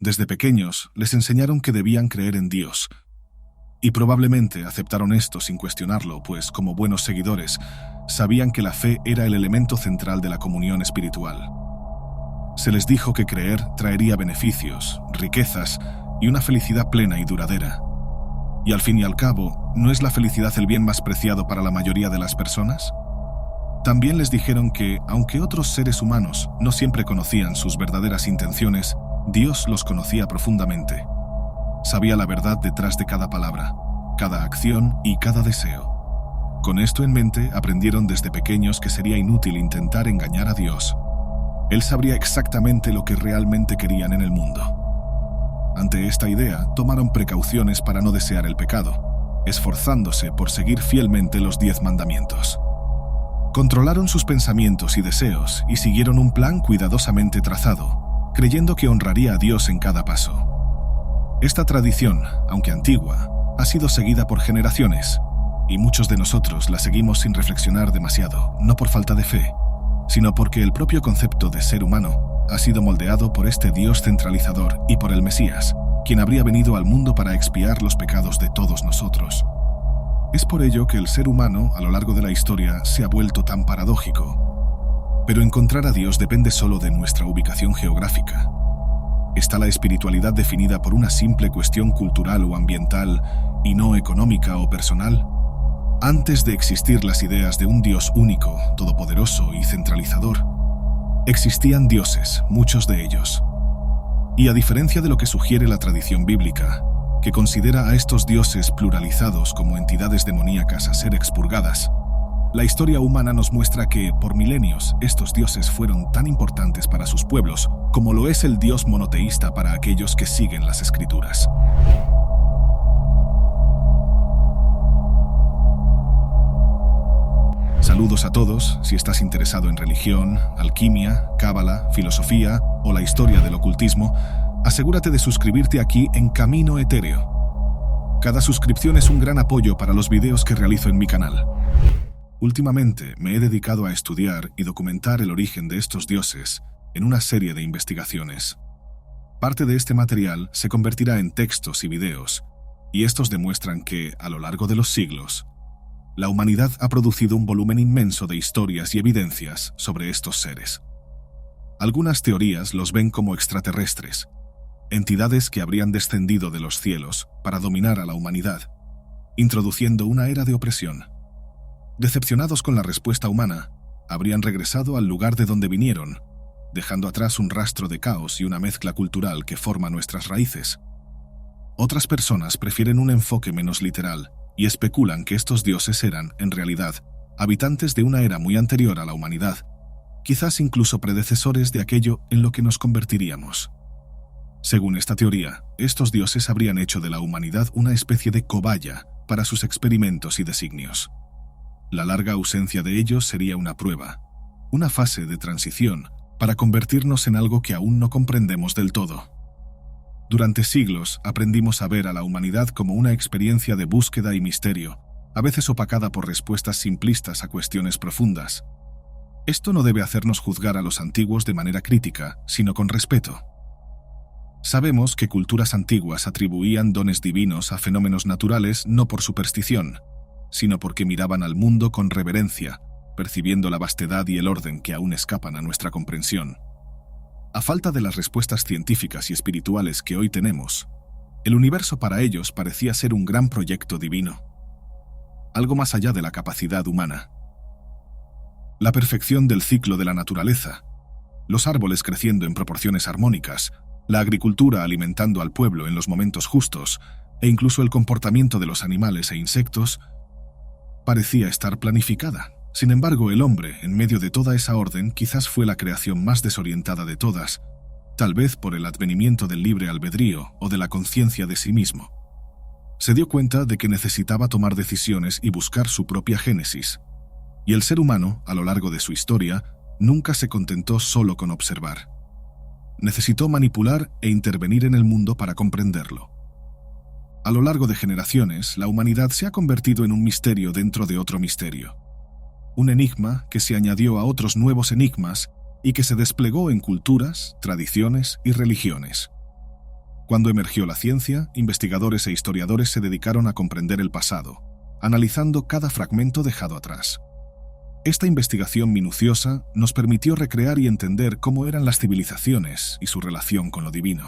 Desde pequeños les enseñaron que debían creer en Dios, y probablemente aceptaron esto sin cuestionarlo, pues como buenos seguidores, sabían que la fe era el elemento central de la comunión espiritual. Se les dijo que creer traería beneficios, riquezas y una felicidad plena y duradera. Y al fin y al cabo, ¿no es la felicidad el bien más preciado para la mayoría de las personas? También les dijeron que, aunque otros seres humanos no siempre conocían sus verdaderas intenciones, Dios los conocía profundamente. Sabía la verdad detrás de cada palabra, cada acción y cada deseo. Con esto en mente, aprendieron desde pequeños que sería inútil intentar engañar a Dios. Él sabría exactamente lo que realmente querían en el mundo. Ante esta idea, tomaron precauciones para no desear el pecado, esforzándose por seguir fielmente los 10 mandamientos. Controlaron sus pensamientos y deseos y siguieron un plan cuidadosamente trazado, creyendo que honraría a Dios en cada paso. Esta tradición, aunque antigua, ha sido seguida por generaciones, y muchos de nosotros la seguimos sin reflexionar demasiado, no por falta de fe, sino porque el propio concepto de ser humano ha sido moldeado por este Dios centralizador y por el Mesías, quien habría venido al mundo para expiar los pecados de todos nosotros. Es por ello que el ser humano, a lo largo de la historia, se ha vuelto tan paradójico. Pero encontrar a Dios depende solo de nuestra ubicación geográfica. ¿Está la espiritualidad definida por una simple cuestión cultural o ambiental y no económica o personal? Antes de existir las ideas de un Dios único, todopoderoso y centralizador, existían dioses, muchos de ellos. Y a diferencia de lo que sugiere la tradición bíblica, que considera a estos dioses pluralizados como entidades demoníacas a ser expurgadas, la historia humana nos muestra que, por milenios, estos dioses fueron tan importantes para sus pueblos como lo es el Dios monoteísta para aquellos que siguen las Escrituras. Saludos a todos. Si estás interesado en religión, alquimia, cábala, filosofía o la historia del ocultismo, asegúrate de suscribirte aquí en Camino Etéreo. Cada suscripción es un gran apoyo para los videos que realizo en mi canal. Últimamente me he dedicado a estudiar y documentar el origen de estos dioses en una serie de investigaciones. Parte de este material se convertirá en textos y videos, y estos demuestran que, a lo largo de los siglos, la humanidad ha producido un volumen inmenso de historias y evidencias sobre estos seres. Algunas teorías los ven como extraterrestres, entidades que habrían descendido de los cielos para dominar a la humanidad, introduciendo una era de opresión. Decepcionados con la respuesta humana, habrían regresado al lugar de donde vinieron, dejando atrás un rastro de caos y una mezcla cultural que forma nuestras raíces. Otras personas prefieren un enfoque menos literal y especulan que estos dioses eran, en realidad, habitantes de una era muy anterior a la humanidad, quizás incluso predecesores de aquello en lo que nos convertiríamos. Según esta teoría, estos dioses habrían hecho de la humanidad una especie de cobaya para sus experimentos y designios. La larga ausencia de ellos sería una prueba, una fase de transición para convertirnos en algo que aún no comprendemos del todo. Durante siglos aprendimos a ver a la humanidad como una experiencia de búsqueda y misterio, a veces opacada por respuestas simplistas a cuestiones profundas. Esto no debe hacernos juzgar a los antiguos de manera crítica, sino con respeto. Sabemos que culturas antiguas atribuían dones divinos a fenómenos naturales no por superstición, sino porque miraban al mundo con reverencia, percibiendo la vastedad y el orden que aún escapan a nuestra comprensión. A falta de las respuestas científicas y espirituales que hoy tenemos, el universo para ellos parecía ser un gran proyecto divino, algo más allá de la capacidad humana. La perfección del ciclo de la naturaleza, los árboles creciendo en proporciones armónicas, la agricultura alimentando al pueblo en los momentos justos, e incluso el comportamiento de los animales e insectos, parecía estar planificada. Sin embargo, el hombre, en medio de toda esa orden, quizás fue la creación más desorientada de todas, tal vez por el advenimiento del libre albedrío o de la conciencia de sí mismo. Se dio cuenta de que necesitaba tomar decisiones y buscar su propia génesis. Y el ser humano, a lo largo de su historia, nunca se contentó solo con observar. Necesitó manipular e intervenir en el mundo para comprenderlo. A lo largo de generaciones, la humanidad se ha convertido en un misterio dentro de otro misterio. Un enigma que se añadió a otros nuevos enigmas y que se desplegó en culturas, tradiciones y religiones. Cuando emergió la ciencia, investigadores e historiadores se dedicaron a comprender el pasado, analizando cada fragmento dejado atrás. Esta investigación minuciosa nos permitió recrear y entender cómo eran las civilizaciones y su relación con lo divino.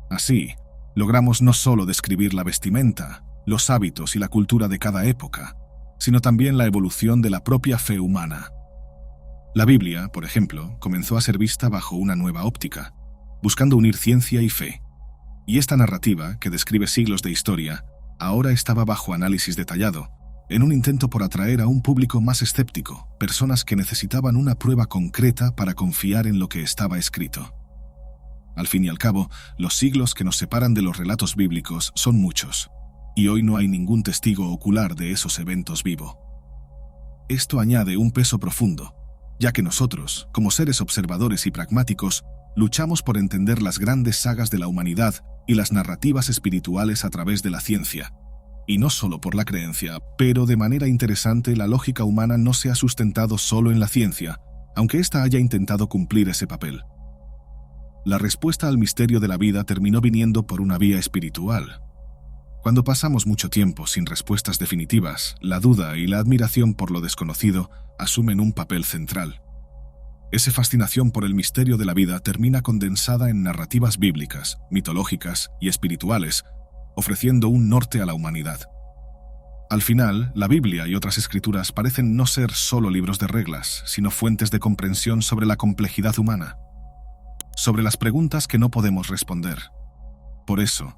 Así, logramos no solo describir la vestimenta, los hábitos y la cultura de cada época, sino también la evolución de la propia fe humana. La Biblia, por ejemplo, comenzó a ser vista bajo una nueva óptica, buscando unir ciencia y fe. Y esta narrativa, que describe siglos de historia, ahora estaba bajo análisis detallado, en un intento por atraer a un público más escéptico, personas que necesitaban una prueba concreta para confiar en lo que estaba escrito. Al fin y al cabo, los siglos que nos separan de los relatos bíblicos son muchos, y hoy no hay ningún testigo ocular de esos eventos vivo. Esto añade un peso profundo, ya que nosotros, como seres observadores y pragmáticos, luchamos por entender las grandes sagas de la humanidad y las narrativas espirituales a través de la ciencia. Y no solo por la creencia, pero de manera interesante la lógica humana no se ha sustentado solo en la ciencia, aunque ésta haya intentado cumplir ese papel. La respuesta al misterio de la vida terminó viniendo por una vía espiritual. Cuando pasamos mucho tiempo sin respuestas definitivas, la duda y la admiración por lo desconocido asumen un papel central. Esa fascinación por el misterio de la vida termina condensada en narrativas bíblicas, mitológicas y espirituales, ofreciendo un norte a la humanidad. Al final, la Biblia y otras escrituras parecen no ser solo libros de reglas, sino fuentes de comprensión sobre la complejidad humana, sobre las preguntas que no podemos responder. Por eso,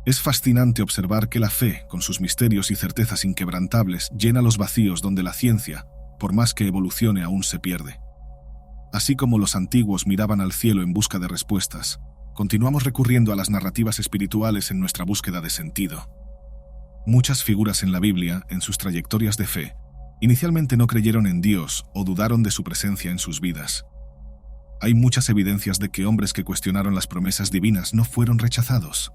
es fascinante observar que la fe, con sus misterios y certezas inquebrantables, llena los vacíos donde la ciencia, por más que evolucione, aún se pierde. Así como los antiguos miraban al cielo en busca de respuestas, continuamos recurriendo a las narrativas espirituales en nuestra búsqueda de sentido. Muchas figuras en la Biblia, en sus trayectorias de fe, inicialmente no creyeron en Dios o dudaron de su presencia en sus vidas. Hay muchas evidencias de que hombres que cuestionaron las promesas divinas no fueron rechazados.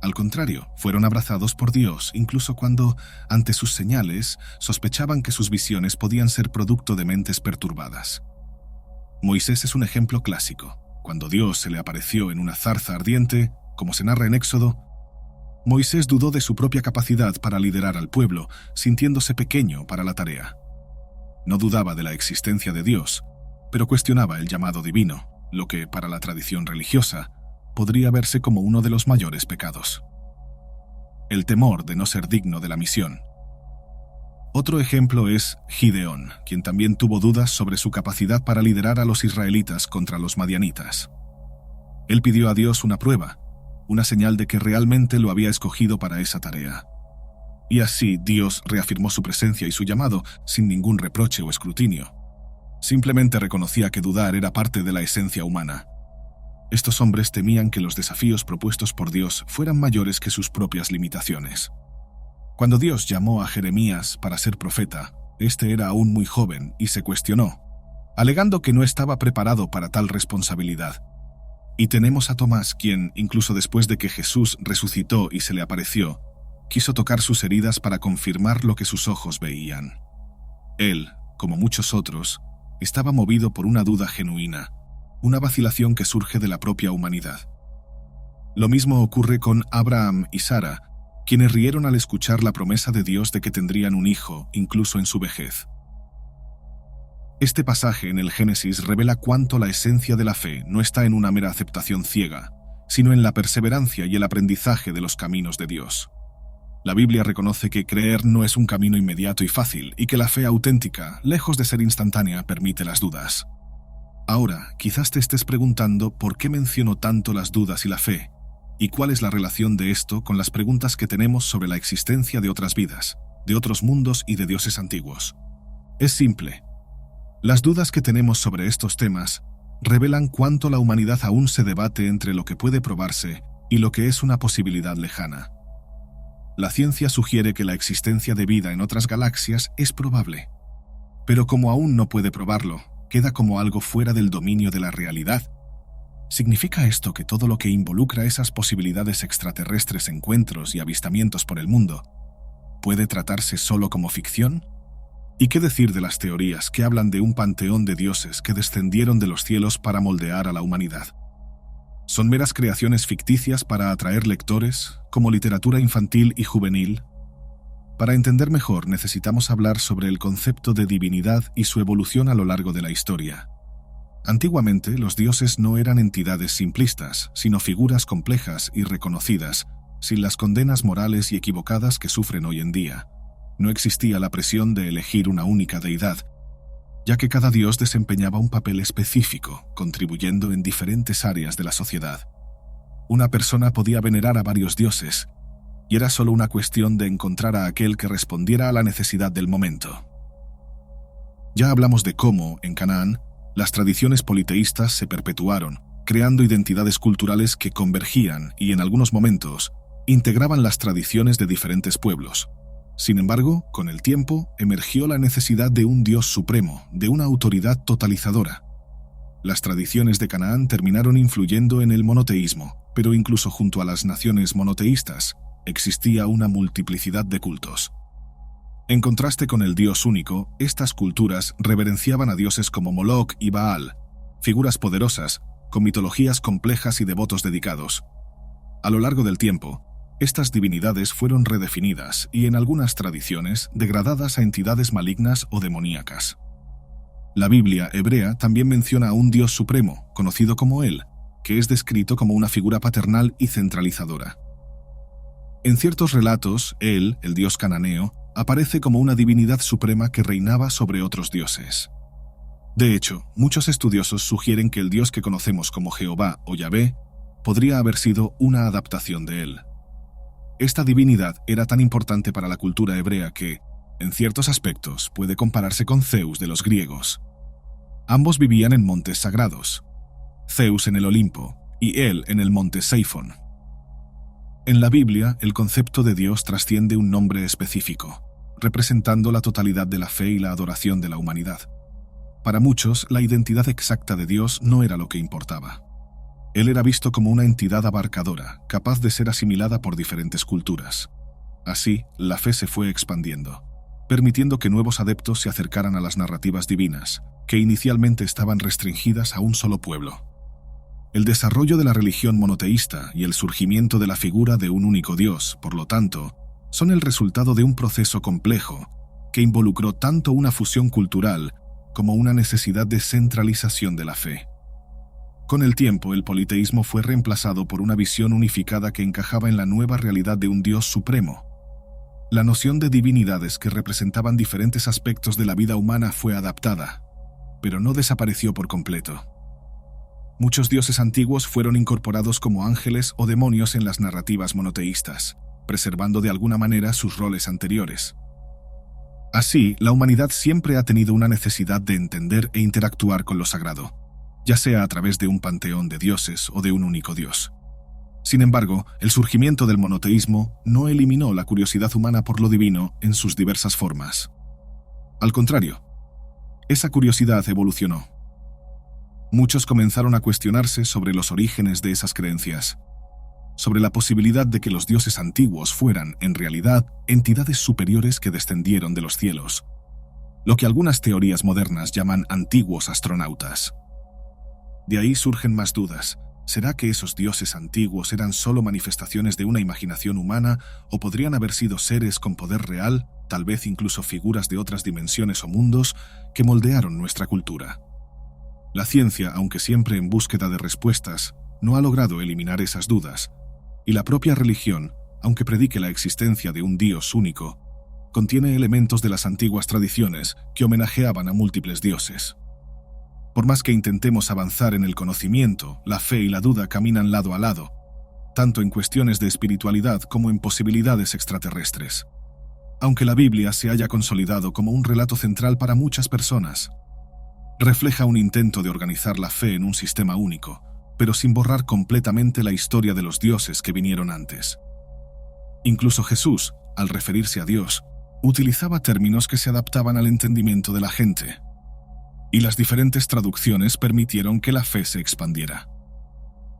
Al contrario, fueron abrazados por Dios, incluso cuando, ante sus señales, sospechaban que sus visiones podían ser producto de mentes perturbadas. Moisés es un ejemplo clásico. Cuando Dios se le apareció en una zarza ardiente, como se narra en Éxodo, Moisés dudó de su propia capacidad para liderar al pueblo, sintiéndose pequeño para la tarea. No dudaba de la existencia de Dios, pero cuestionaba el llamado divino, lo que, para la tradición religiosa, podría verse como uno de los mayores pecados. El temor de no ser digno de la misión. Otro ejemplo es Gideón, quien también tuvo dudas sobre su capacidad para liderar a los israelitas contra los madianitas. Él pidió a Dios una prueba, una señal de que realmente lo había escogido para esa tarea. Y así Dios reafirmó su presencia y su llamado sin ningún reproche o escrutinio. Simplemente reconocía que dudar era parte de la esencia humana. Estos hombres temían que los desafíos propuestos por Dios fueran mayores que sus propias limitaciones. Cuando Dios llamó a Jeremías para ser profeta, este era aún muy joven y se cuestionó, alegando que no estaba preparado para tal responsabilidad. Y tenemos a Tomás, quien, incluso después de que Jesús resucitó y se le apareció, quiso tocar sus heridas para confirmar lo que sus ojos veían. Él, como muchos otros, estaba movido por una duda genuina, una vacilación que surge de la propia humanidad. Lo mismo ocurre con Abraham y Sara, quienes rieron al escuchar la promesa de Dios de que tendrían un hijo, incluso en su vejez. Este pasaje en el Génesis revela cuánto la esencia de la fe no está en una mera aceptación ciega, sino en la perseverancia y el aprendizaje de los caminos de Dios. La Biblia reconoce que creer no es un camino inmediato y fácil, y que la fe auténtica, lejos de ser instantánea, permite las dudas. Ahora, quizás te estés preguntando por qué menciono tanto las dudas y la fe, y cuál es la relación de esto con las preguntas que tenemos sobre la existencia de otras vidas, de otros mundos y de dioses antiguos. Es simple. Las dudas que tenemos sobre estos temas revelan cuánto la humanidad aún se debate entre lo que puede probarse y lo que es una posibilidad lejana. La ciencia sugiere que la existencia de vida en otras galaxias es probable, pero como aún no puede probarlo, queda como algo fuera del dominio de la realidad. ¿Significa esto que todo lo que involucra esas posibilidades extraterrestres, encuentros y avistamientos por el mundo puede tratarse solo como ficción? ¿Y qué decir de las teorías que hablan de un panteón de dioses que descendieron de los cielos para moldear a la humanidad? ¿Son meras creaciones ficticias para atraer lectores, como literatura infantil y juvenil? Para entender mejor, necesitamos hablar sobre el concepto de divinidad y su evolución a lo largo de la historia. Antiguamente, los dioses no eran entidades simplistas, sino figuras complejas y reconocidas, sin las condenas morales y equivocadas que sufren hoy en día. No existía la presión de elegir una única deidad, ya que cada dios desempeñaba un papel específico, contribuyendo en diferentes áreas de la sociedad. Una persona podía venerar a varios dioses, y era solo una cuestión de encontrar a aquel que respondiera a la necesidad del momento. Ya hablamos de cómo, en Canaán, las tradiciones politeístas se perpetuaron, creando identidades culturales que convergían y, en algunos momentos, integraban las tradiciones de diferentes pueblos. Sin embargo, con el tiempo, emergió la necesidad de un Dios supremo, de una autoridad totalizadora. Las tradiciones de Canaán terminaron influyendo en el monoteísmo, pero incluso junto a las naciones monoteístas, existía una multiplicidad de cultos. En contraste con el Dios único, estas culturas reverenciaban a dioses como Moloch y Baal, figuras poderosas, con mitologías complejas y devotos dedicados. A lo largo del tiempo, estas divinidades fueron redefinidas y, en algunas tradiciones, degradadas a entidades malignas o demoníacas. La Biblia hebrea también menciona a un Dios supremo, conocido como El, que es descrito como una figura paternal y centralizadora. En ciertos relatos, El, el dios cananeo, aparece como una divinidad suprema que reinaba sobre otros dioses. De hecho, muchos estudiosos sugieren que el Dios que conocemos como Jehová o Yahvé podría haber sido una adaptación de él. Esta divinidad era tan importante para la cultura hebrea que, en ciertos aspectos, puede compararse con Zeus de los griegos. Ambos vivían en montes sagrados, Zeus en el Olimpo y él en el monte Seifón. En la Biblia, el concepto de Dios trasciende un nombre específico, representando la totalidad de la fe y la adoración de la humanidad. Para muchos, la identidad exacta de Dios no era lo que importaba. Él era visto como una entidad abarcadora, capaz de ser asimilada por diferentes culturas. Así, la fe se fue expandiendo, permitiendo que nuevos adeptos se acercaran a las narrativas divinas, que inicialmente estaban restringidas a un solo pueblo. El desarrollo de la religión monoteísta y el surgimiento de la figura de un único Dios, por lo tanto, son el resultado de un proceso complejo que involucró tanto una fusión cultural como una necesidad de centralización de la fe. Con el tiempo, el politeísmo fue reemplazado por una visión unificada que encajaba en la nueva realidad de un Dios supremo. La noción de divinidades que representaban diferentes aspectos de la vida humana fue adaptada, pero no desapareció por completo. Muchos dioses antiguos fueron incorporados como ángeles o demonios en las narrativas monoteístas, preservando de alguna manera sus roles anteriores. Así, la humanidad siempre ha tenido una necesidad de entender e interactuar con lo sagrado, ya sea a través de un panteón de dioses o de un único dios. Sin embargo, el surgimiento del monoteísmo no eliminó la curiosidad humana por lo divino en sus diversas formas. Al contrario, esa curiosidad evolucionó. Muchos comenzaron a cuestionarse sobre los orígenes de esas creencias, sobre la posibilidad de que los dioses antiguos fueran, en realidad, entidades superiores que descendieron de los cielos, lo que algunas teorías modernas llaman antiguos astronautas. De ahí surgen más dudas. ¿Será que esos dioses antiguos eran solo manifestaciones de una imaginación humana o podrían haber sido seres con poder real, tal vez incluso figuras de otras dimensiones o mundos que moldearon nuestra cultura? La ciencia, aunque siempre en búsqueda de respuestas, no ha logrado eliminar esas dudas, y la propia religión, aunque predique la existencia de un Dios único, contiene elementos de las antiguas tradiciones que homenajeaban a múltiples dioses. Por más que intentemos avanzar en el conocimiento, la fe y la duda caminan lado a lado, tanto en cuestiones de espiritualidad como en posibilidades extraterrestres. Aunque la Biblia se haya consolidado como un relato central para muchas personas, refleja un intento de organizar la fe en un sistema único, pero sin borrar completamente la historia de los dioses que vinieron antes. Incluso Jesús, al referirse a Dios, utilizaba términos que se adaptaban al entendimiento de la gente, y las diferentes traducciones permitieron que la fe se expandiera.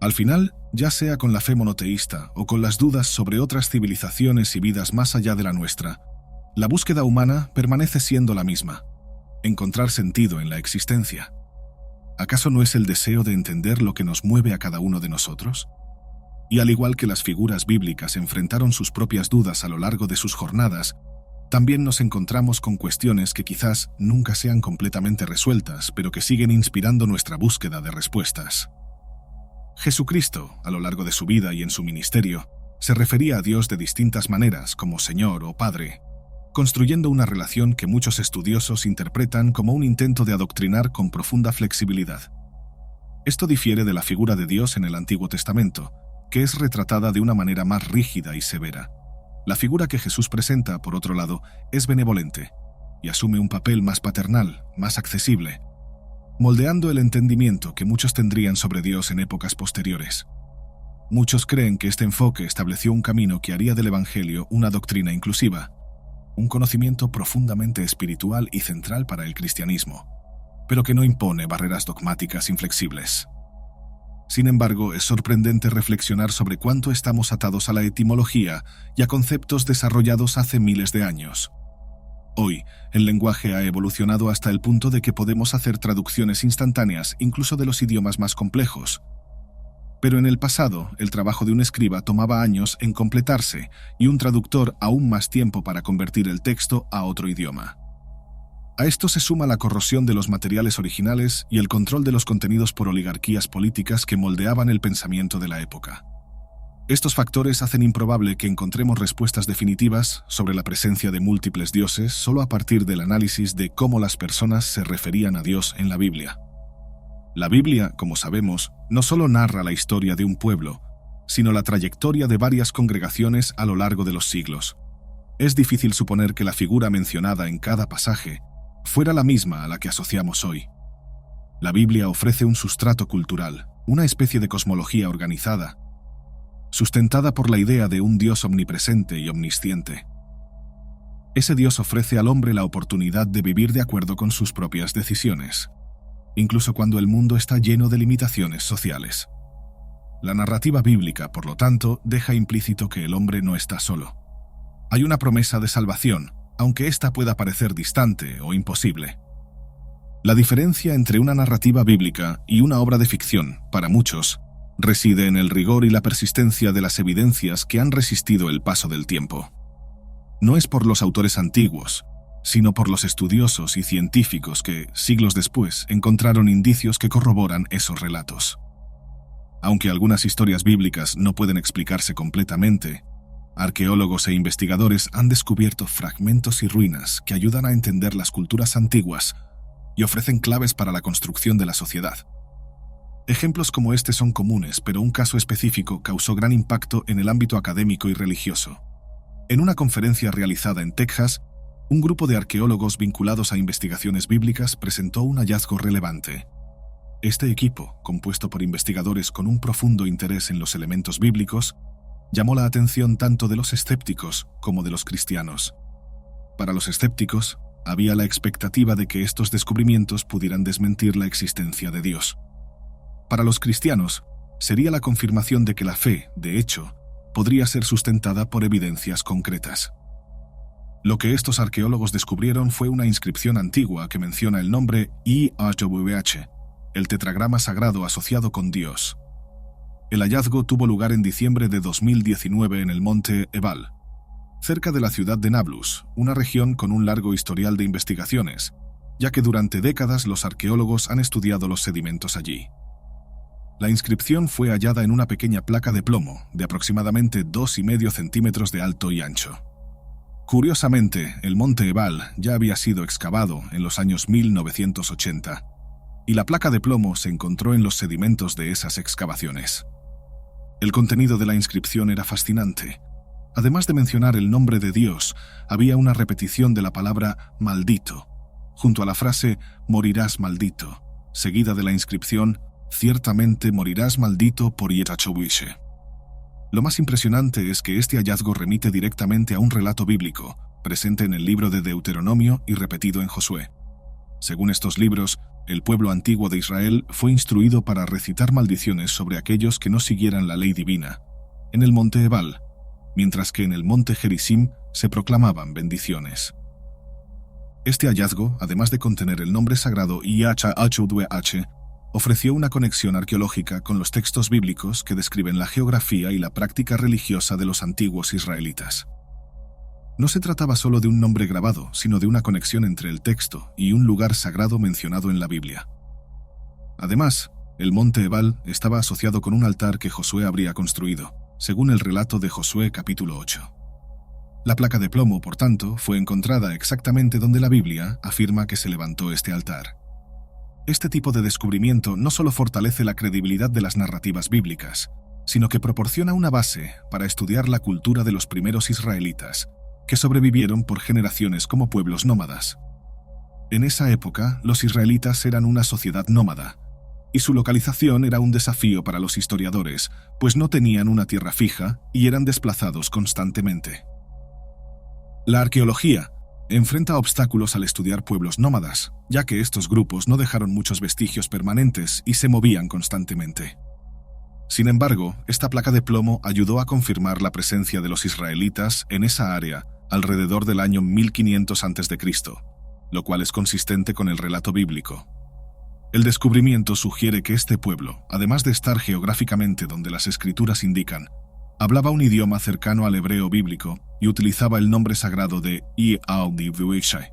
Al final, ya sea con la fe monoteísta o con las dudas sobre otras civilizaciones y vidas más allá de la nuestra, la búsqueda humana permanece siendo la misma: encontrar sentido en la existencia. ¿Acaso no es el deseo de entender lo que nos mueve a cada uno de nosotros? Y al igual que las figuras bíblicas enfrentaron sus propias dudas a lo largo de sus jornadas, también nos encontramos con cuestiones que quizás nunca sean completamente resueltas, pero que siguen inspirando nuestra búsqueda de respuestas. Jesucristo, a lo largo de su vida y en su ministerio, se refería a Dios de distintas maneras, como Señor o Padre, construyendo una relación que muchos estudiosos interpretan como un intento de adoctrinar con profunda flexibilidad. Esto difiere de la figura de Dios en el Antiguo Testamento, que es retratada de una manera más rígida y severa. La figura que Jesús presenta, por otro lado, es benevolente y asume un papel más paternal, más accesible, moldeando el entendimiento que muchos tendrían sobre Dios en épocas posteriores. Muchos creen que este enfoque estableció un camino que haría del Evangelio una doctrina inclusiva, un conocimiento profundamente espiritual y central para el cristianismo, pero que no impone barreras dogmáticas inflexibles. Sin embargo, es sorprendente reflexionar sobre cuánto estamos atados a la etimología y a conceptos desarrollados hace miles de años. Hoy, el lenguaje ha evolucionado hasta el punto de que podemos hacer traducciones instantáneas incluso de los idiomas más complejos. Pero en el pasado, el trabajo de un escriba tomaba años en completarse y un traductor aún más tiempo para convertir el texto a otro idioma. A esto se suma la corrosión de los materiales originales y el control de los contenidos por oligarquías políticas que moldeaban el pensamiento de la época. Estos factores hacen improbable que encontremos respuestas definitivas sobre la presencia de múltiples dioses solo a partir del análisis de cómo las personas se referían a Dios en la Biblia. La Biblia, como sabemos, no solo narra la historia de un pueblo, sino la trayectoria de varias congregaciones a lo largo de los siglos. Es difícil suponer que la figura mencionada en cada pasaje fuera la misma a la que asociamos hoy. La Biblia ofrece un sustrato cultural, una especie de cosmología organizada, sustentada por la idea de un Dios omnipresente y omnisciente. Ese Dios ofrece al hombre la oportunidad de vivir de acuerdo con sus propias decisiones, incluso cuando el mundo está lleno de limitaciones sociales. La narrativa bíblica, por lo tanto, deja implícito que el hombre no está solo. Hay una promesa de salvación, aunque ésta pueda parecer distante o imposible. La diferencia entre una narrativa bíblica y una obra de ficción, para muchos, reside en el rigor y la persistencia de las evidencias que han resistido el paso del tiempo. No es por los autores antiguos, sino por los estudiosos y científicos que, siglos después, encontraron indicios que corroboran esos relatos. Aunque algunas historias bíblicas no pueden explicarse completamente, arqueólogos e investigadores han descubierto fragmentos y ruinas que ayudan a entender las culturas antiguas y ofrecen claves para la construcción de la sociedad. Ejemplos como este son comunes, pero un caso específico causó gran impacto en el ámbito académico y religioso. En una conferencia realizada en Texas, un grupo de arqueólogos vinculados a investigaciones bíblicas presentó un hallazgo relevante. Este equipo, compuesto por investigadores con un profundo interés en los elementos bíblicos, llamó la atención tanto de los escépticos como de los cristianos. Para los escépticos, había la expectativa de que estos descubrimientos pudieran desmentir la existencia de Dios. Para los cristianos, sería la confirmación de que la fe, de hecho, podría ser sustentada por evidencias concretas. Lo que estos arqueólogos descubrieron fue una inscripción antigua que menciona el nombre YHWH, el tetragrama sagrado asociado con Dios. El hallazgo tuvo lugar en diciembre de 2019 en el monte Ebal, cerca de la ciudad de Nablus, una región con un largo historial de investigaciones, ya que durante décadas los arqueólogos han estudiado los sedimentos allí. La inscripción fue hallada en una pequeña placa de plomo de aproximadamente 2,5 centímetros de alto y ancho. Curiosamente, el monte Ebal ya había sido excavado en los años 1980, y la placa de plomo se encontró en los sedimentos de esas excavaciones. El contenido de la inscripción era fascinante. Además de mencionar el nombre de Dios, había una repetición de la palabra maldito, junto a la frase morirás maldito, seguida de la inscripción ciertamente morirás maldito por YHWH. Lo más impresionante es que este hallazgo remite directamente a un relato bíblico, presente en el libro de Deuteronomio y repetido en Josué. Según estos libros, el pueblo antiguo de Israel fue instruido para recitar maldiciones sobre aquellos que no siguieran la ley divina, en el monte Ebal, mientras que en el monte Gerizim se proclamaban bendiciones. Este hallazgo, además de contener el nombre sagrado YHWH, ofreció una conexión arqueológica con los textos bíblicos que describen la geografía y la práctica religiosa de los antiguos israelitas. No se trataba solo de un nombre grabado, sino de una conexión entre el texto y un lugar sagrado mencionado en la Biblia. Además, el monte Ebal estaba asociado con un altar que Josué habría construido, según el relato de Josué capítulo 8. La placa de plomo, por tanto, fue encontrada exactamente donde la Biblia afirma que se levantó este altar. Este tipo de descubrimiento no solo fortalece la credibilidad de las narrativas bíblicas, sino que proporciona una base para estudiar la cultura de los primeros israelitas, que sobrevivieron por generaciones como pueblos nómadas. En esa época, los israelitas eran una sociedad nómada, y su localización era un desafío para los historiadores, pues no tenían una tierra fija y eran desplazados constantemente. La arqueología enfrenta obstáculos al estudiar pueblos nómadas, ya que estos grupos no dejaron muchos vestigios permanentes y se movían constantemente. Sin embargo, esta placa de plomo ayudó a confirmar la presencia de los israelitas en esa área alrededor del año 1500 a.C., lo cual es consistente con el relato bíblico. El descubrimiento sugiere que este pueblo, además de estar geográficamente donde las escrituras indican, hablaba un idioma cercano al hebreo bíblico y utilizaba el nombre sagrado de Yahweh.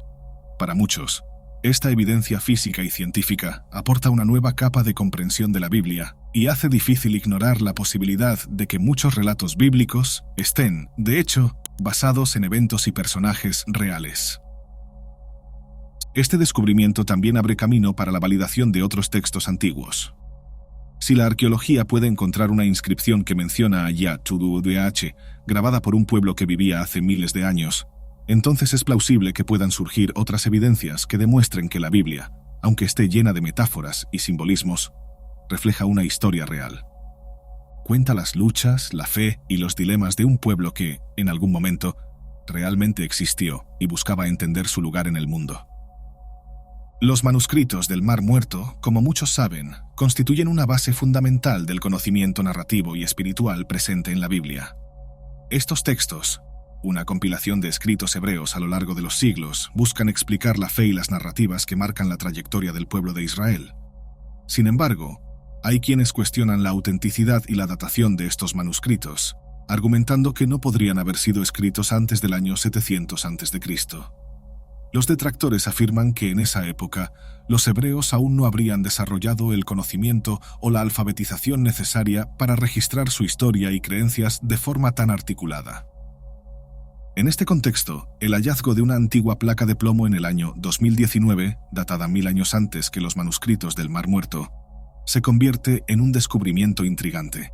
Para muchos, esta evidencia física y científica aporta una nueva capa de comprensión de la Biblia y hace difícil ignorar la posibilidad de que muchos relatos bíblicos estén, de hecho, basados en eventos y personajes reales. Este descubrimiento también abre camino para la validación de otros textos antiguos. Si la arqueología puede encontrar una inscripción que menciona a Yahweh, grabada por un pueblo que vivía hace miles de años, entonces es plausible que puedan surgir otras evidencias que demuestren que la Biblia, aunque esté llena de metáforas y simbolismos, refleja una historia real. Cuenta las luchas, la fe y los dilemas de un pueblo que, en algún momento, realmente existió y buscaba entender su lugar en el mundo. Los manuscritos del Mar Muerto, como muchos saben, constituyen una base fundamental del conocimiento narrativo y espiritual presente en la Biblia. Estos textos, una compilación de escritos hebreos a lo largo de los siglos, buscan explicar la fe y las narrativas que marcan la trayectoria del pueblo de Israel. Sin embargo, hay quienes cuestionan la autenticidad y la datación de estos manuscritos, argumentando que no podrían haber sido escritos antes del año 700 a.C. Los detractores afirman que en esa época los hebreos aún no habrían desarrollado el conocimiento o la alfabetización necesaria para registrar su historia y creencias de forma tan articulada. En este contexto, el hallazgo de una antigua placa de plomo en el año 2019, datada 1000 años antes que los manuscritos del Mar Muerto, se convierte en un descubrimiento intrigante,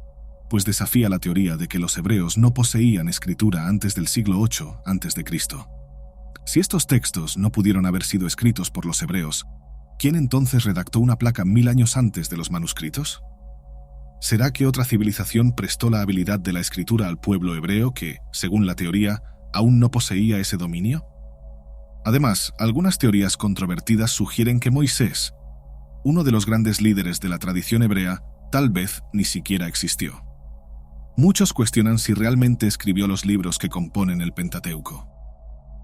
pues desafía la teoría de que los hebreos no poseían escritura antes del siglo VIII a.C. Si estos textos no pudieron haber sido escritos por los hebreos, ¿quién entonces redactó una placa 1000 años antes de los manuscritos? ¿Será que otra civilización prestó la habilidad de la escritura al pueblo hebreo que, según la teoría, aún no poseía ese dominio? Además, algunas teorías controvertidas sugieren que Moisés, uno de los grandes líderes de la tradición hebrea, tal vez ni siquiera existió. Muchos cuestionan si realmente escribió los libros que componen el Pentateuco.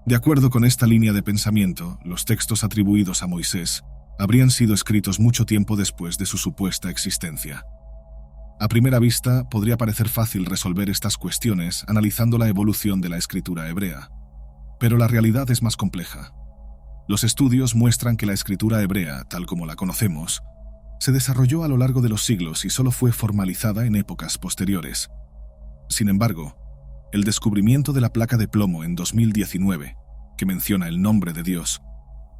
De acuerdo con esta línea de pensamiento, los textos atribuidos a Moisés habrían sido escritos mucho tiempo después de su supuesta existencia. A primera vista, podría parecer fácil resolver estas cuestiones analizando la evolución de la escritura hebrea. Pero la realidad es más compleja. Los estudios muestran que la escritura hebrea, tal como la conocemos, se desarrolló a lo largo de los siglos y solo fue formalizada en épocas posteriores. Sin embargo, el descubrimiento de la placa de plomo en 2019, que menciona el nombre de Dios,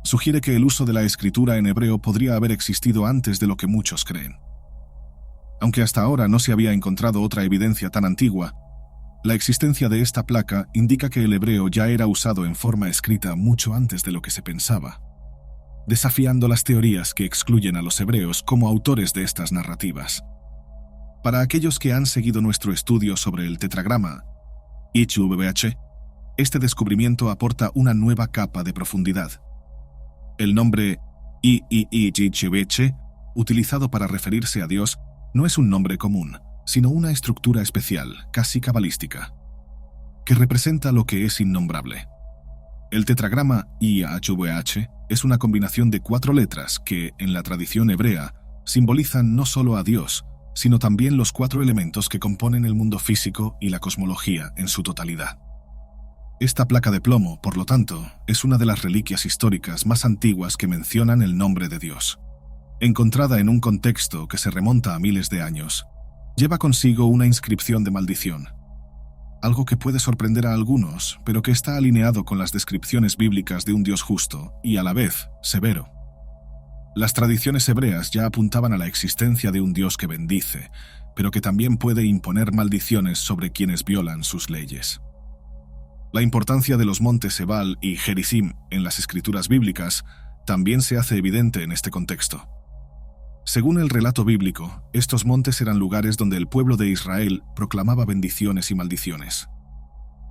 sugiere que el uso de la escritura en hebreo podría haber existido antes de lo que muchos creen. Aunque hasta ahora no se había encontrado otra evidencia tan antigua, la existencia de esta placa indica que el hebreo ya era usado en forma escrita mucho antes de lo que se pensaba, desafiando las teorías que excluyen a los hebreos como autores de estas narrativas. Para aquellos que han seguido nuestro estudio sobre el tetragrama YHWH, este descubrimiento aporta una nueva capa de profundidad. El nombre YHWH, utilizado para referirse a Dios, no es un nombre común, sino una estructura especial, casi cabalística, que representa lo que es innombrable. El tetragrama YHWH es una combinación de 4 letras que, en la tradición hebrea, simbolizan no solo a Dios, sino también los 4 elementos que componen el mundo físico y la cosmología en su totalidad. Esta placa de plomo, por lo tanto, es una de las reliquias históricas más antiguas que mencionan el nombre de Dios. Encontrada en un contexto que se remonta a miles de años, lleva consigo una inscripción de maldición. Algo que puede sorprender a algunos, pero que está alineado con las descripciones bíblicas de un Dios justo y, a la vez, severo. Las tradiciones hebreas ya apuntaban a la existencia de un Dios que bendice, pero que también puede imponer maldiciones sobre quienes violan sus leyes. La importancia de los montes Ebal y Gerizim en las escrituras bíblicas también se hace evidente en este contexto. Según el relato bíblico, estos montes eran lugares donde el pueblo de Israel proclamaba bendiciones y maldiciones.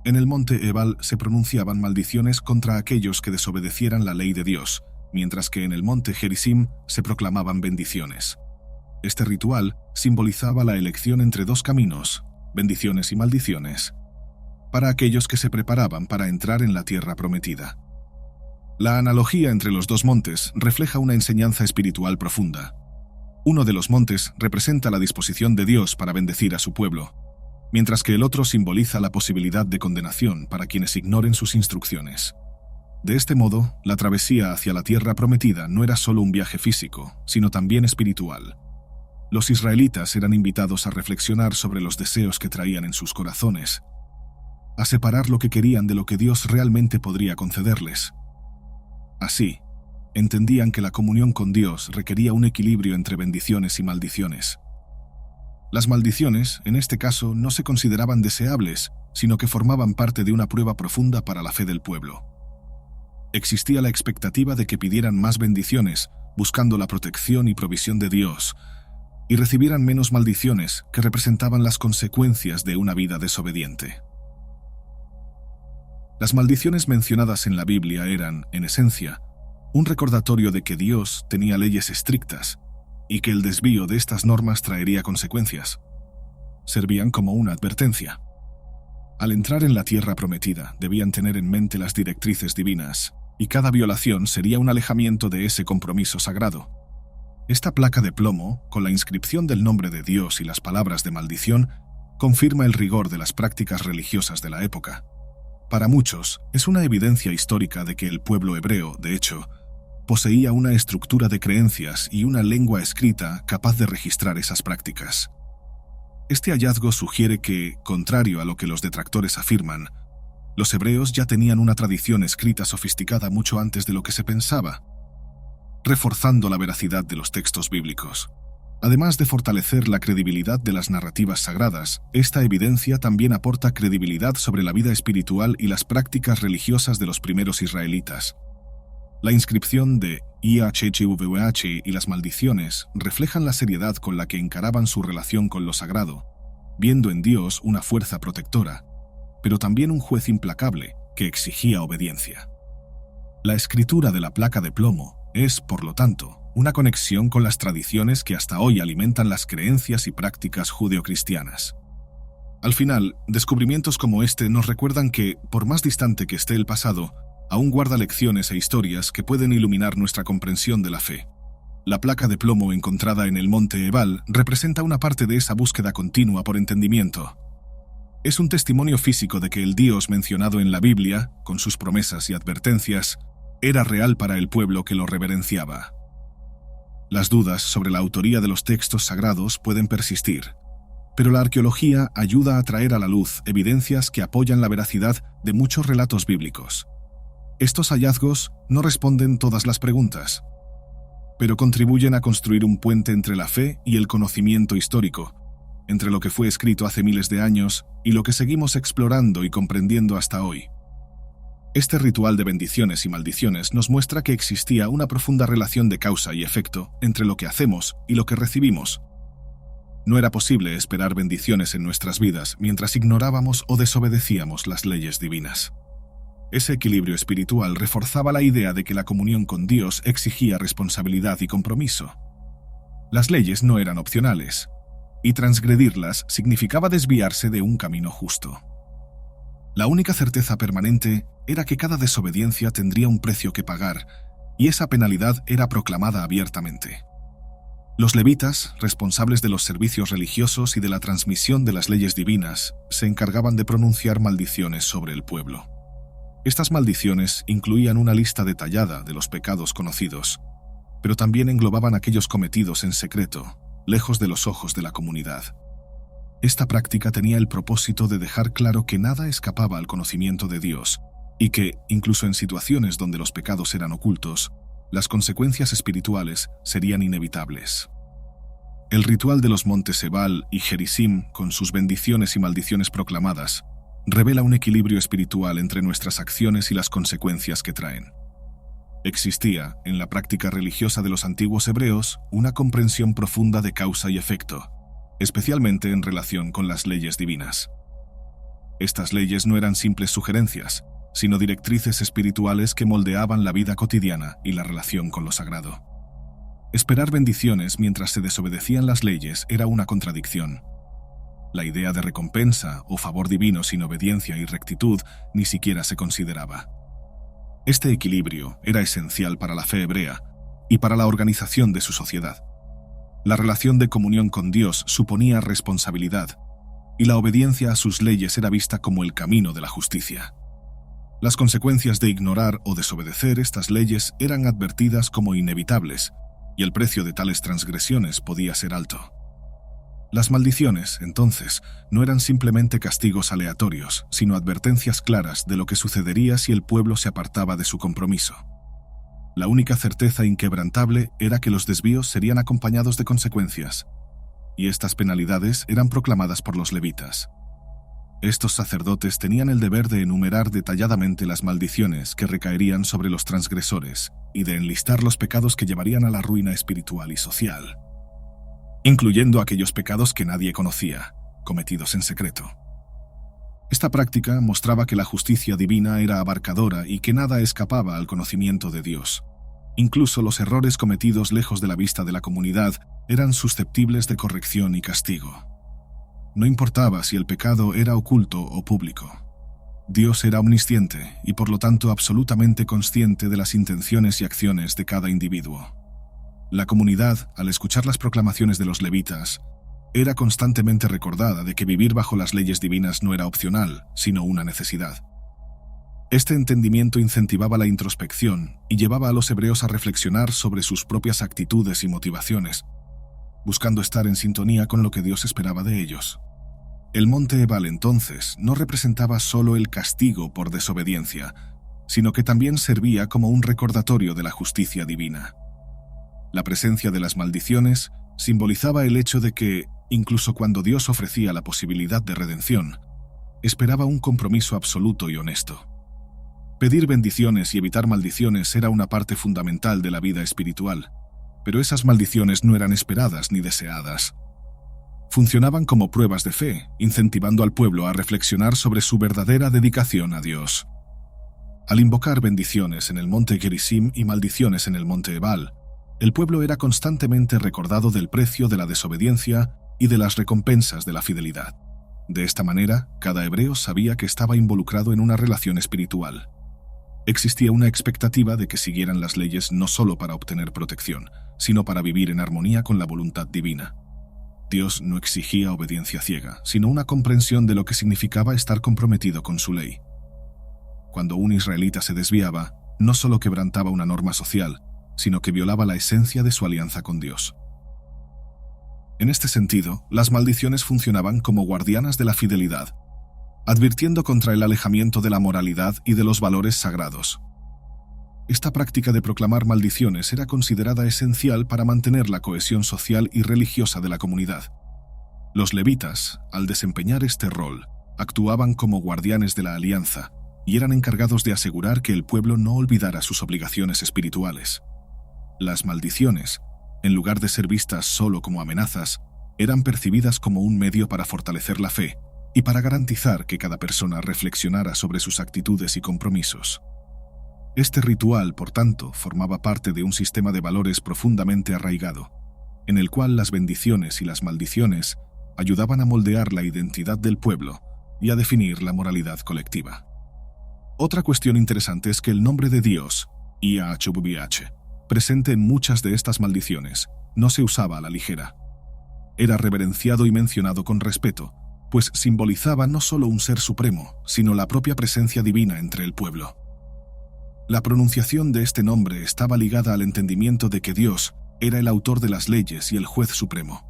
En el monte Ebal se pronunciaban maldiciones contra aquellos que desobedecieran la ley de Dios, mientras que en el monte Gerizim se proclamaban bendiciones. Este ritual simbolizaba la elección entre 2 caminos, bendiciones y maldiciones, para aquellos que se preparaban para entrar en la tierra prometida. La analogía entre los 2 montes refleja una enseñanza espiritual profunda. Uno de los montes representa la disposición de Dios para bendecir a su pueblo, mientras que el otro simboliza la posibilidad de condenación para quienes ignoren sus instrucciones. De este modo, la travesía hacia la tierra prometida no era solo un viaje físico, sino también espiritual. Los israelitas eran invitados a reflexionar sobre los deseos que traían en sus corazones, a separar lo que querían de lo que Dios realmente podría concederles. Así, entendían que la comunión con Dios requería un equilibrio entre bendiciones y maldiciones. Las maldiciones, en este caso, no se consideraban deseables, sino que formaban parte de una prueba profunda para la fe del pueblo. Existía la expectativa de que pidieran más bendiciones, buscando la protección y provisión de Dios, y recibieran menos maldiciones que representaban las consecuencias de una vida desobediente. Las maldiciones mencionadas en la Biblia eran, en esencia, un recordatorio de que Dios tenía leyes estrictas y que el desvío de estas normas traería consecuencias. Servían como una advertencia. Al entrar en la tierra prometida, debían tener en mente las directrices divinas, y cada violación sería un alejamiento de ese compromiso sagrado. Esta placa de plomo, con la inscripción del nombre de Dios y las palabras de maldición, confirma el rigor de las prácticas religiosas de la época. Para muchos, es una evidencia histórica de que el pueblo hebreo, de hecho, poseía una estructura de creencias y una lengua escrita capaz de registrar esas prácticas. Este hallazgo sugiere que, contrario a lo que los detractores afirman, los hebreos ya tenían una tradición escrita sofisticada mucho antes de lo que se pensaba, reforzando la veracidad de los textos bíblicos. Además de fortalecer la credibilidad de las narrativas sagradas, esta evidencia también aporta credibilidad sobre la vida espiritual y las prácticas religiosas de los primeros israelitas. La inscripción de IHHVH y las maldiciones reflejan la seriedad con la que encaraban su relación con lo sagrado, viendo en Dios una fuerza protectora, pero también un juez implacable que exigía obediencia. La escritura de la placa de plomo es, por lo tanto, una conexión con las tradiciones que hasta hoy alimentan las creencias y prácticas judeocristianas. Al final, descubrimientos como este nos recuerdan que, por más distante que esté el pasado, aún guarda lecciones e historias que pueden iluminar nuestra comprensión de la fe. La placa de plomo encontrada en el monte Ebal representa una parte de esa búsqueda continua por entendimiento. Es un testimonio físico de que el Dios mencionado en la Biblia, con sus promesas y advertencias, era real para el pueblo que lo reverenciaba. Las dudas sobre la autoría de los textos sagrados pueden persistir, pero la arqueología ayuda a traer a la luz evidencias que apoyan la veracidad de muchos relatos bíblicos. Estos hallazgos no responden todas las preguntas, pero contribuyen a construir un puente entre la fe y el conocimiento histórico, entre lo que fue escrito hace miles de años y lo que seguimos explorando y comprendiendo hasta hoy. Este ritual de bendiciones y maldiciones nos muestra que existía una profunda relación de causa y efecto entre lo que hacemos y lo que recibimos. No era posible esperar bendiciones en nuestras vidas mientras ignorábamos o desobedecíamos las leyes divinas. Ese equilibrio espiritual reforzaba la idea de que la comunión con Dios exigía responsabilidad y compromiso. Las leyes no eran opcionales, y transgredirlas significaba desviarse de un camino justo. La única certeza permanente era que cada desobediencia tendría un precio que pagar, y esa penalidad era proclamada abiertamente. Los levitas, responsables de los servicios religiosos y de la transmisión de las leyes divinas, se encargaban de pronunciar maldiciones sobre el pueblo. Estas maldiciones incluían una lista detallada de los pecados conocidos, pero también englobaban aquellos cometidos en secreto, lejos de los ojos de la comunidad. Esta práctica tenía el propósito de dejar claro que nada escapaba al conocimiento de Dios y que, incluso en situaciones donde los pecados eran ocultos, las consecuencias espirituales serían inevitables. El ritual de los montes Ebal y Gerizim, con sus bendiciones y maldiciones proclamadas, revela un equilibrio espiritual entre nuestras acciones y las consecuencias que traen. Existía, en la práctica religiosa de los antiguos hebreos, una comprensión profunda de causa y efecto, especialmente en relación con las leyes divinas. Estas leyes no eran simples sugerencias, sino directrices espirituales que moldeaban la vida cotidiana y la relación con lo sagrado. Esperar bendiciones mientras se desobedecían las leyes era una contradicción. La idea de recompensa o favor divino sin obediencia y rectitud ni siquiera se consideraba. Este equilibrio era esencial para la fe hebrea y para la organización de su sociedad. La relación de comunión con Dios suponía responsabilidad, y la obediencia a sus leyes era vista como el camino de la justicia. Las consecuencias de ignorar o desobedecer estas leyes eran advertidas como inevitables, y el precio de tales transgresiones podía ser alto. Las maldiciones, entonces, no eran simplemente castigos aleatorios, sino advertencias claras de lo que sucedería si el pueblo se apartaba de su compromiso. La única certeza inquebrantable era que los desvíos serían acompañados de consecuencias, y estas penalidades eran proclamadas por los levitas. Estos sacerdotes tenían el deber de enumerar detalladamente las maldiciones que recaerían sobre los transgresores y de enlistar los pecados que llevarían a la ruina espiritual y social, incluyendo aquellos pecados que nadie conocía, cometidos en secreto. Esta práctica mostraba que la justicia divina era abarcadora y que nada escapaba al conocimiento de Dios. Incluso los errores cometidos lejos de la vista de la comunidad eran susceptibles de corrección y castigo. No importaba si el pecado era oculto o público. Dios era omnisciente y por lo tanto absolutamente consciente de las intenciones y acciones de cada individuo. La comunidad, al escuchar las proclamaciones de los levitas, era constantemente recordada de que vivir bajo las leyes divinas no era opcional, sino una necesidad. Este entendimiento incentivaba la introspección y llevaba a los hebreos a reflexionar sobre sus propias actitudes y motivaciones, buscando estar en sintonía con lo que Dios esperaba de ellos. El monte Ebal entonces no representaba solo el castigo por desobediencia, sino que también servía como un recordatorio de la justicia divina. La presencia de las maldiciones simbolizaba el hecho de que, incluso cuando Dios ofrecía la posibilidad de redención, esperaba un compromiso absoluto y honesto. Pedir bendiciones y evitar maldiciones era una parte fundamental de la vida espiritual, pero esas maldiciones no eran esperadas ni deseadas. Funcionaban como pruebas de fe, incentivando al pueblo a reflexionar sobre su verdadera dedicación a Dios. Al invocar bendiciones en el monte Gerizim y maldiciones en el monte Ebal, el pueblo era constantemente recordado del precio de la desobediencia y de las recompensas de la fidelidad. De esta manera, cada hebreo sabía que estaba involucrado en una relación espiritual. Existía una expectativa de que siguieran las leyes no solo para obtener protección, sino para vivir en armonía con la voluntad divina. Dios no exigía obediencia ciega, sino una comprensión de lo que significaba estar comprometido con su ley. Cuando un israelita se desviaba, no solo quebrantaba una norma social, sino que violaba la esencia de su alianza con Dios. En este sentido, las maldiciones funcionaban como guardianas de la fidelidad, advirtiendo contra el alejamiento de la moralidad y de los valores sagrados. Esta práctica de proclamar maldiciones era considerada esencial para mantener la cohesión social y religiosa de la comunidad. Los levitas, al desempeñar este rol, actuaban como guardianes de la alianza y eran encargados de asegurar que el pueblo no olvidara sus obligaciones espirituales. Las maldiciones, en lugar de ser vistas solo como amenazas, eran percibidas como un medio para fortalecer la fe y para garantizar que cada persona reflexionara sobre sus actitudes y compromisos. Este ritual, por tanto, formaba parte de un sistema de valores profundamente arraigado, en el cual las bendiciones y las maldiciones ayudaban a moldear la identidad del pueblo y a definir la moralidad colectiva. Otra cuestión interesante es que el nombre de Dios, Yahweh, presente en muchas de estas maldiciones, no se usaba a la ligera. Era reverenciado y mencionado con respeto, pues simbolizaba no solo un ser supremo, sino la propia presencia divina entre el pueblo. La pronunciación de este nombre estaba ligada al entendimiento de que Dios era el autor de las leyes y el juez supremo.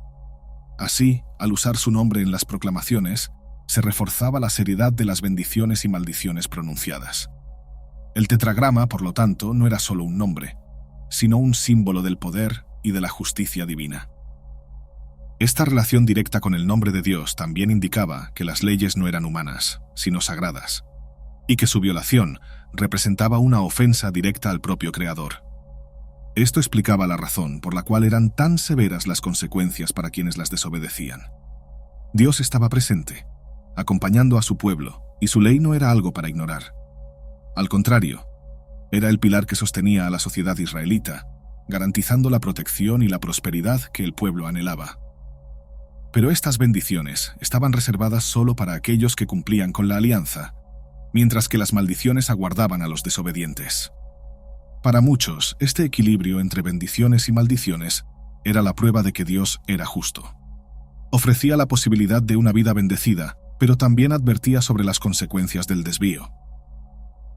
Así, al usar su nombre en las proclamaciones, se reforzaba la seriedad de las bendiciones y maldiciones pronunciadas. El tetragrama, por lo tanto, no era solo un nombre, sino un símbolo del poder y de la justicia divina. Esta relación directa con el nombre de Dios también indicaba que las leyes no eran humanas, sino sagradas, y que su violación representaba una ofensa directa al propio Creador. Esto explicaba la razón por la cual eran tan severas las consecuencias para quienes las desobedecían. Dios estaba presente, acompañando a su pueblo, y su ley no era algo para ignorar. Al contrario, era el pilar que sostenía a la sociedad israelita, garantizando la protección y la prosperidad que el pueblo anhelaba. Pero estas bendiciones estaban reservadas solo para aquellos que cumplían con la alianza, mientras que las maldiciones aguardaban a los desobedientes. Para muchos, este equilibrio entre bendiciones y maldiciones era la prueba de que Dios era justo. Ofrecía la posibilidad de una vida bendecida, pero también advertía sobre las consecuencias del desvío.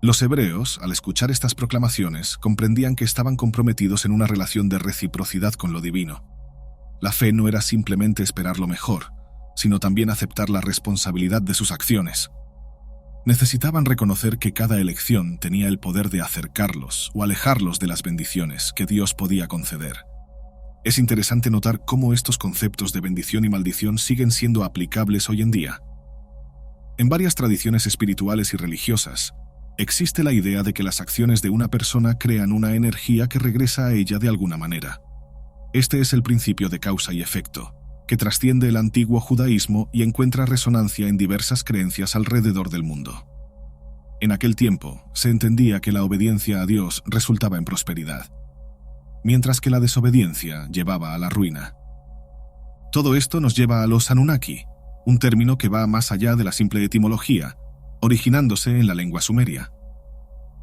Los hebreos, al escuchar estas proclamaciones, comprendían que estaban comprometidos en una relación de reciprocidad con lo divino. La fe no era simplemente esperar lo mejor, sino también aceptar la responsabilidad de sus acciones. Necesitaban reconocer que cada elección tenía el poder de acercarlos o alejarlos de las bendiciones que Dios podía conceder. Es interesante notar cómo estos conceptos de bendición y maldición siguen siendo aplicables hoy en día. En varias tradiciones espirituales y religiosas, existe la idea de que las acciones de una persona crean una energía que regresa a ella de alguna manera. Este es el principio de causa y efecto, que trasciende el antiguo judaísmo y encuentra resonancia en diversas creencias alrededor del mundo. En aquel tiempo, se entendía que la obediencia a Dios resultaba en prosperidad, mientras que la desobediencia llevaba a la ruina. Todo esto nos lleva a los Anunnaki, un término que va más allá de la simple etimología, originándose en la lengua sumeria.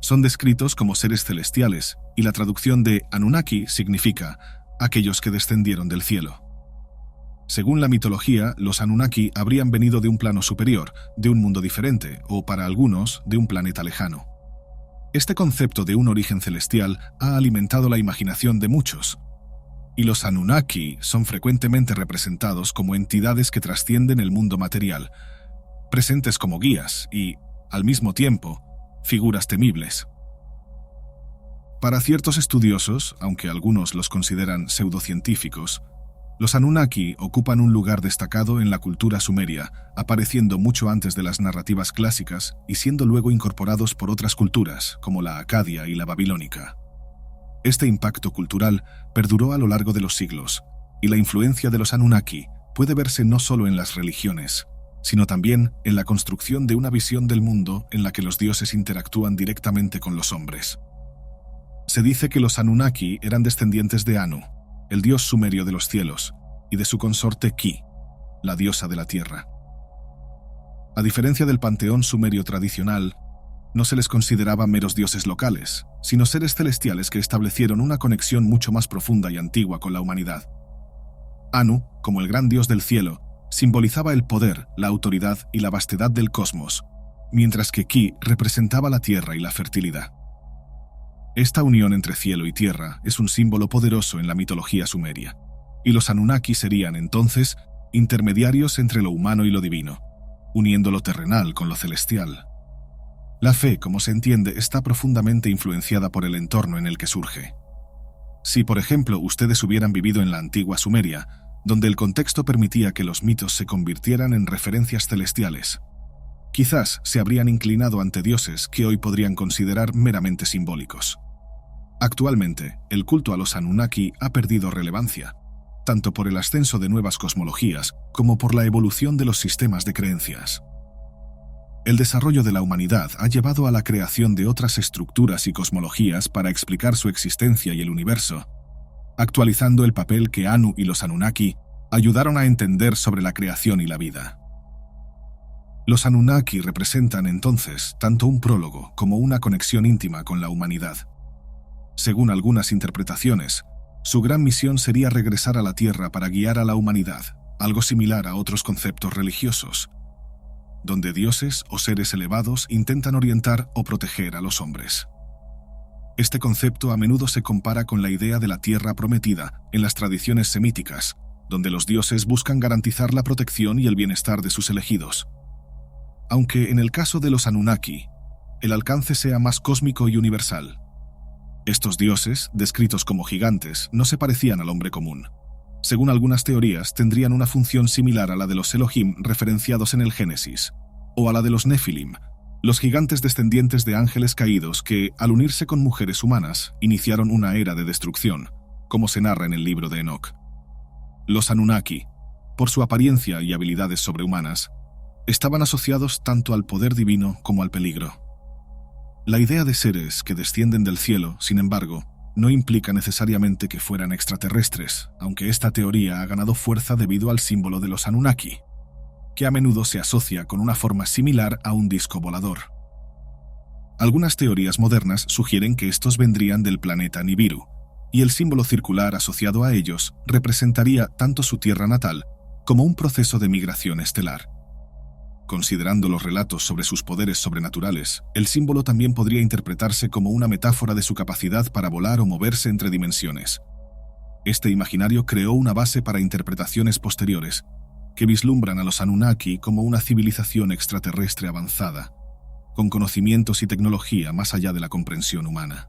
Son descritos como seres celestiales, y la traducción de Anunnaki significa aquellos que descendieron del cielo. Según la mitología, los Anunnaki habrían venido de un plano superior, de un mundo diferente, o para algunos, de un planeta lejano. Este concepto de un origen celestial ha alimentado la imaginación de muchos, y los Anunnaki son frecuentemente representados como entidades que trascienden el mundo material, presentes como guías y, al mismo tiempo, figuras temibles. Para ciertos estudiosos, aunque algunos los consideran pseudocientíficos, los Anunnaki ocupan un lugar destacado en la cultura sumeria, apareciendo mucho antes de las narrativas clásicas y siendo luego incorporados por otras culturas, como la acadia y la babilónica. Este impacto cultural perduró a lo largo de los siglos, y la influencia de los Anunnaki puede verse no solo en las religiones, sino también en la construcción de una visión del mundo en la que los dioses interactúan directamente con los hombres. Se dice que los Anunnaki eran descendientes de Anu, el dios sumerio de los cielos, y de su consorte Ki, la diosa de la tierra. A diferencia del panteón sumerio tradicional, no se les consideraba meros dioses locales, sino seres celestiales que establecieron una conexión mucho más profunda y antigua con la humanidad. Anu, como el gran dios del cielo, simbolizaba el poder, la autoridad y la vastedad del cosmos, mientras que Ki representaba la tierra y la fertilidad. Esta unión entre cielo y tierra es un símbolo poderoso en la mitología sumeria, y los Anunnaki serían, entonces, intermediarios entre lo humano y lo divino, uniendo lo terrenal con lo celestial. La fe, como se entiende, está profundamente influenciada por el entorno en el que surge. Si, por ejemplo, ustedes hubieran vivido en la antigua Sumeria, donde el contexto permitía que los mitos se convirtieran en referencias celestiales, quizás se habrían inclinado ante dioses que hoy podrían considerar meramente simbólicos. Actualmente, el culto a los Anunnaki ha perdido relevancia, tanto por el ascenso de nuevas cosmologías como por la evolución de los sistemas de creencias. El desarrollo de la humanidad ha llevado a la creación de otras estructuras y cosmologías para explicar su existencia y el universo, actualizando el papel que Anu y los Anunnaki ayudaron a entender sobre la creación y la vida. Los Anunnaki representan entonces tanto un prólogo como una conexión íntima con la humanidad. Según algunas interpretaciones, su gran misión sería regresar a la Tierra para guiar a la humanidad, algo similar a otros conceptos religiosos, donde dioses o seres elevados intentan orientar o proteger a los hombres. Este concepto a menudo se compara con la idea de la tierra prometida en las tradiciones semíticas, donde los dioses buscan garantizar la protección y el bienestar de sus elegidos. Aunque en el caso de los Anunnaki, el alcance sea más cósmico y universal. Estos dioses, descritos como gigantes, no se parecían al hombre común. Según algunas teorías, tendrían una función similar a la de los Elohim referenciados en el Génesis, o a la de los Nefilim, los gigantes descendientes de ángeles caídos que, al unirse con mujeres humanas, iniciaron una era de destrucción, como se narra en el libro de Enoch. Los Anunnaki, por su apariencia y habilidades sobrehumanas, estaban asociados tanto al poder divino como al peligro. La idea de seres que descienden del cielo, sin embargo, no implica necesariamente que fueran extraterrestres, aunque esta teoría ha ganado fuerza debido al símbolo de los Anunnaki, que a menudo se asocia con una forma similar a un disco volador. Algunas teorías modernas sugieren que estos vendrían del planeta Nibiru, y el símbolo circular asociado a ellos representaría tanto su tierra natal como un proceso de migración estelar. Considerando los relatos sobre sus poderes sobrenaturales, el símbolo también podría interpretarse como una metáfora de su capacidad para volar o moverse entre dimensiones. Este imaginario creó una base para interpretaciones posteriores, que vislumbran a los Anunnaki como una civilización extraterrestre avanzada, con conocimientos y tecnología más allá de la comprensión humana.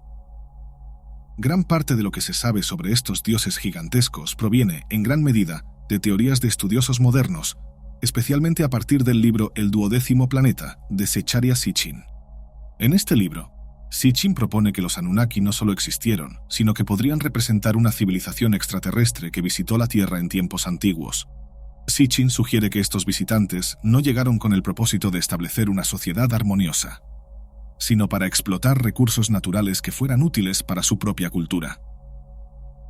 Gran parte de lo que se sabe sobre estos dioses gigantescos proviene, en gran medida, de teorías de estudiosos modernos, especialmente a partir del libro El duodécimo planeta, de Zecharia Sitchin. En este libro, Sitchin propone que los Anunnaki no solo existieron, sino que podrían representar una civilización extraterrestre que visitó la Tierra en tiempos antiguos. Sitchin sugiere que estos visitantes no llegaron con el propósito de establecer una sociedad armoniosa, sino para explotar recursos naturales que fueran útiles para su propia cultura.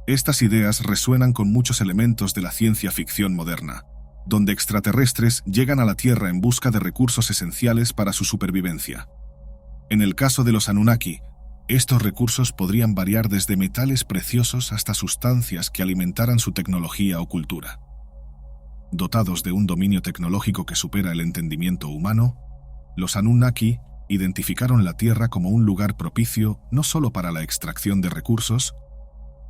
Estas ideas resuenan con muchos elementos de la ciencia ficción moderna, donde extraterrestres llegan a la Tierra en busca de recursos esenciales para su supervivencia. En el caso de los Anunnaki, estos recursos podrían variar desde metales preciosos hasta sustancias que alimentaran su tecnología o cultura. Dotados de un dominio tecnológico que supera el entendimiento humano, los Anunnaki identificaron la Tierra como un lugar propicio no solo para la extracción de recursos,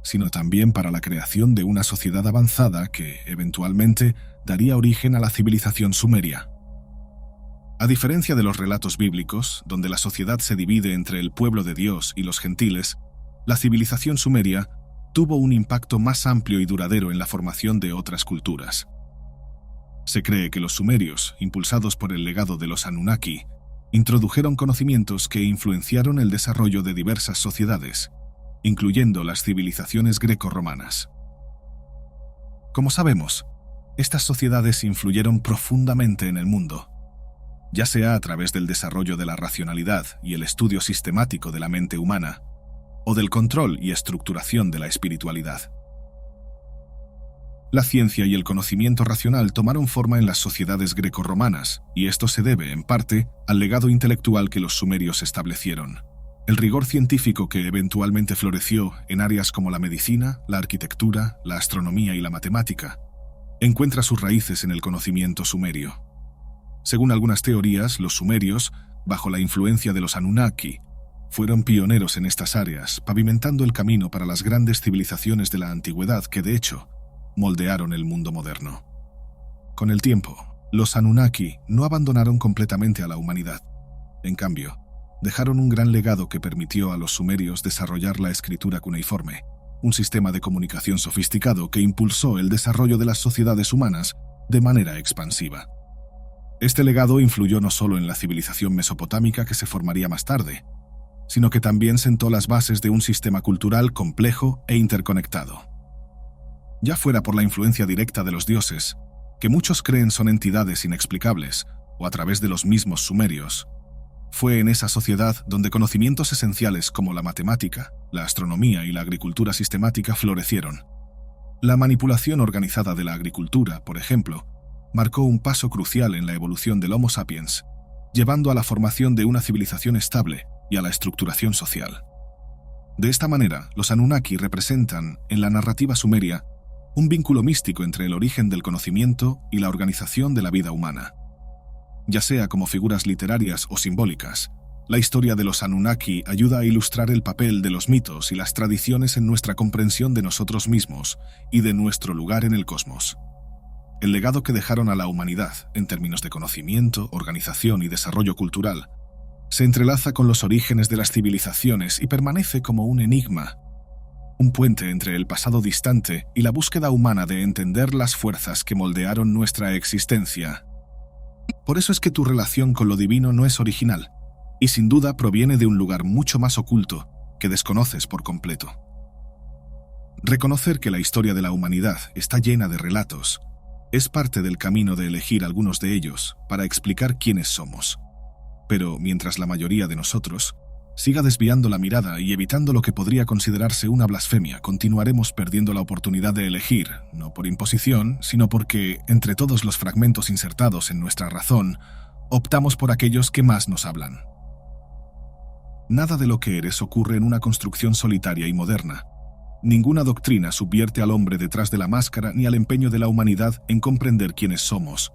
sino también para la creación de una sociedad avanzada que, eventualmente, daría origen a la civilización sumeria. A diferencia de los relatos bíblicos, donde la sociedad se divide entre el pueblo de Dios y los gentiles, la civilización sumeria tuvo un impacto más amplio y duradero en la formación de otras culturas. Se cree que los sumerios, impulsados por el legado de los Anunnaki, introdujeron conocimientos que influenciaron el desarrollo de diversas sociedades, incluyendo las civilizaciones greco-romanas. Como sabemos, estas sociedades influyeron profundamente en el mundo, ya sea a través del desarrollo de la racionalidad y el estudio sistemático de la mente humana, o del control y estructuración de la espiritualidad. La ciencia y el conocimiento racional tomaron forma en las sociedades greco-romanas, y esto se debe, en parte, al legado intelectual que los sumerios establecieron. El rigor científico que eventualmente floreció en áreas como la medicina, la arquitectura, la astronomía y la matemática, encuentra sus raíces en el conocimiento sumerio. Según algunas teorías, los sumerios, bajo la influencia de los Anunnaki, fueron pioneros en estas áreas, pavimentando el camino para las grandes civilizaciones de la antigüedad que, de hecho, moldearon el mundo moderno. Con el tiempo, los Anunnaki no abandonaron completamente a la humanidad. En cambio, dejaron un gran legado que permitió a los sumerios desarrollar la escritura cuneiforme, un sistema de comunicación sofisticado que impulsó el desarrollo de las sociedades humanas de manera expansiva. Este legado influyó no solo en la civilización mesopotámica que se formaría más tarde, sino que también sentó las bases de un sistema cultural complejo e interconectado. Ya fuera por la influencia directa de los dioses, que muchos creen son entidades inexplicables, o a través de los mismos sumerios, fue en esa sociedad donde conocimientos esenciales como la matemática, la astronomía y la agricultura sistemática florecieron. La manipulación organizada de la agricultura, por ejemplo, marcó un paso crucial en la evolución del Homo sapiens, llevando a la formación de una civilización estable y a la estructuración social. De esta manera, los Anunnaki representan, en la narrativa sumeria, un vínculo místico entre el origen del conocimiento y la organización de la vida humana. Ya sea como figuras literarias o simbólicas, la historia de los Anunnaki ayuda a ilustrar el papel de los mitos y las tradiciones en nuestra comprensión de nosotros mismos y de nuestro lugar en el cosmos. El legado que dejaron a la humanidad, en términos de conocimiento, organización y desarrollo cultural, se entrelaza con los orígenes de las civilizaciones y permanece como un enigma, un puente entre el pasado distante y la búsqueda humana de entender las fuerzas que moldearon nuestra existencia. Por eso es que tu relación con lo divino no es original, y sin duda proviene de un lugar mucho más oculto que desconoces por completo. Reconocer que la historia de la humanidad está llena de relatos es parte del camino de elegir algunos de ellos para explicar quiénes somos. Pero mientras la mayoría de nosotros siga desviando la mirada y evitando lo que podría considerarse una blasfemia, continuaremos perdiendo la oportunidad de elegir, no por imposición, sino porque, entre todos los fragmentos insertados en nuestra razón, optamos por aquellos que más nos hablan. Nada de lo que eres ocurre en una construcción solitaria y moderna. Ninguna doctrina subvierte al hombre detrás de la máscara ni al empeño de la humanidad en comprender quiénes somos.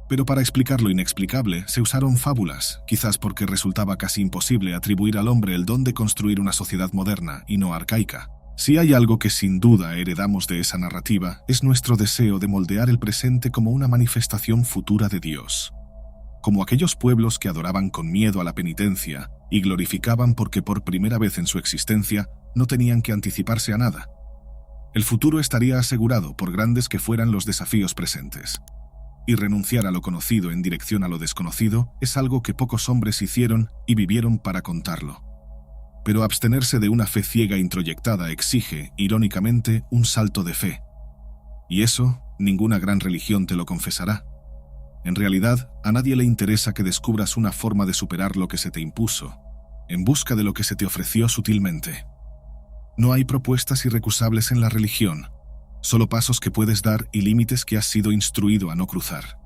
Pero para explicar lo inexplicable se usaron fábulas, quizás porque resultaba casi imposible atribuir al hombre el don de construir una sociedad moderna y no arcaica. Si hay algo que sin duda heredamos de esa narrativa, es nuestro deseo de moldear el presente como una manifestación futura de Dios. Como aquellos pueblos que adoraban con miedo a la penitencia y glorificaban porque por primera vez en su existencia no tenían que anticiparse a nada. El futuro estaría asegurado por grandes que fueran los desafíos presentes. Y renunciar a lo conocido en dirección a lo desconocido es algo que pocos hombres hicieron y vivieron para contarlo. Pero abstenerse de una fe ciega introyectada exige, irónicamente, un salto de fe. Y eso, ninguna gran religión te lo confesará. En realidad, a nadie le interesa que descubras una forma de superar lo que se te impuso, en busca de lo que se te ofreció sutilmente. No hay propuestas irrecusables en la religión, solo pasos que puedes dar y límites que has sido instruido a no cruzar.